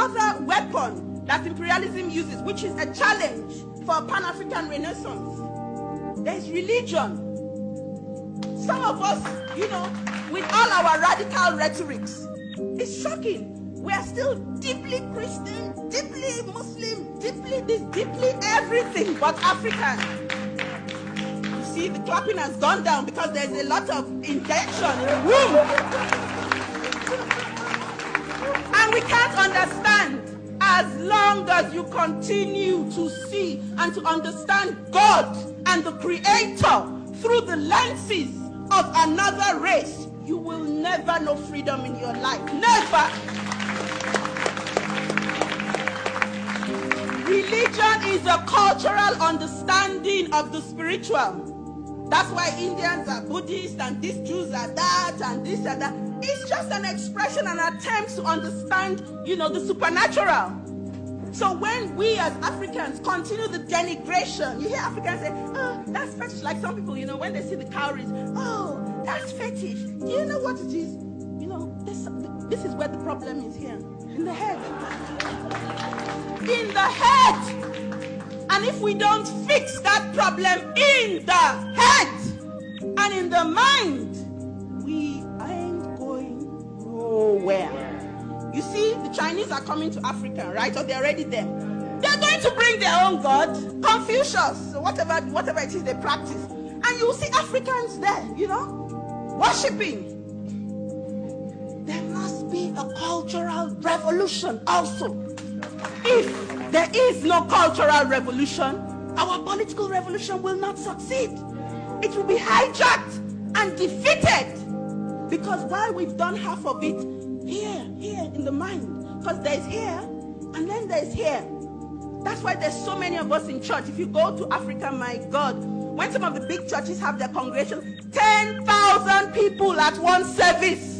other weapon that imperialism uses, which is a challenge for a Pan-African renaissance. There's religion. Some of us, with all our radical rhetorics, it's shocking. We are still deeply Christian, deeply Muslim, deeply this, deeply everything but African. You see, the clapping has gone down because there's a lot of intention in the room. And we can't understand as long as you continue to see and to understand God and the Creator through the lenses of another race. You will never know freedom in your life. Never. Religion is a cultural understanding of the spiritual. That's why Indians are Buddhist and these Jews are that and this and that. It's just an expression, an attempt to understand, the supernatural. So when we as Africans continue the denigration, you hear Africans say, oh, that's fetish. Like some people, when they see the cowries, oh, that's fetish. Do you know what it is? This is where the problem is here. In the head. In the head. And if we don't fix that problem in the head and in the mind, we ain't going nowhere. You see, the Chinese are coming to Africa, right? Or they're already there. They're going to bring their own God, Confucius, or whatever it is they practice. And you'll see Africans there, worshipping. There must be a cultural revolution also. If there is no cultural revolution, our political revolution will not succeed. It will be hijacked and defeated. Because while we've done half of it here in the mind, because there's here and then there's here. That's why there's so many of us in church. If you go to Africa, my God, when some of the big churches have their congregations, 10,000 people at one service.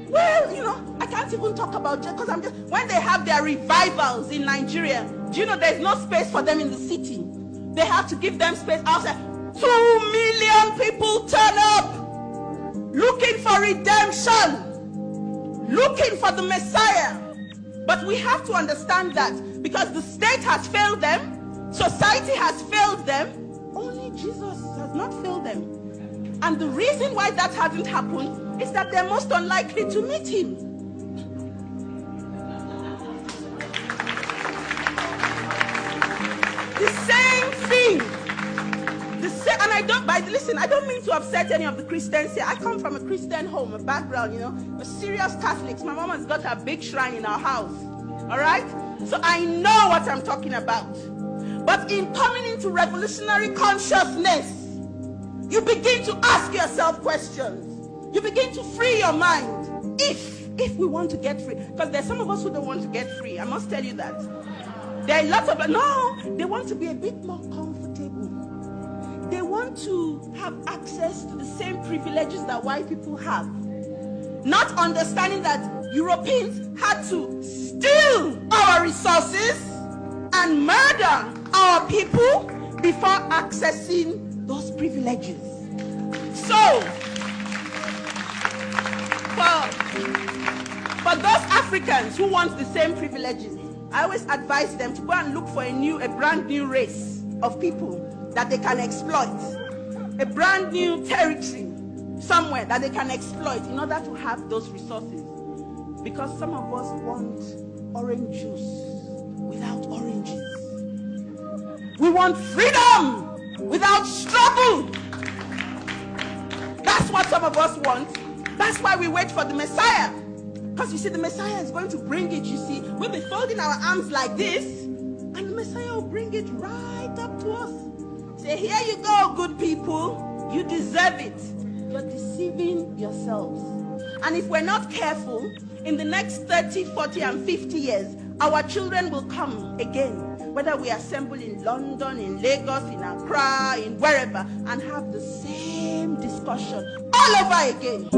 Well, I can't even talk about it because when they have their revivals in Nigeria, do you know there's no space for them in the city? They have to give them space outside. 2 million people turn up looking for redemption, looking for the Messiah. But we have to understand that because the state has failed them, society has failed them, only Jesus has not failed them. And the reason why that hasn't happened is that they're most unlikely to meet him. The same thing. And I don't mean to upset any of the Christians here. I come from a Christian home, a background, a serious Catholics. My mom has got a big shrine in our house. All right? So I know what I'm talking about. But in coming into revolutionary consciousness, you begin to ask yourself questions. You begin to free your mind. If we want to get free. Because there's some of us who don't want to get free. I must tell you that. There are lots of, they want to be a bit more comfortable. They want to have access to the same privileges that white people have. Not understanding that Europeans had to steal our resources and murder our people before accessing those privileges. So, for those Africans who want the same privileges, I always advise them to go and look for a brand new race of people that they can exploit. A brand new territory somewhere that they can exploit in order to have those resources. Because some of us want orange juice without oranges. We want freedom without struggle. That's what some of us want. That's why we wait for the Messiah. Because you see, the Messiah is going to bring it, you see. We'll be folding our arms like this, and the Messiah will bring it right up to us. Say, here you go, good people. You deserve it. You're deceiving yourselves. And if we're not careful, in the next 30, 40, and 50 years, our children will come again, whether we assemble in London, in Lagos, in Accra, in wherever, and have the same discussion all over again.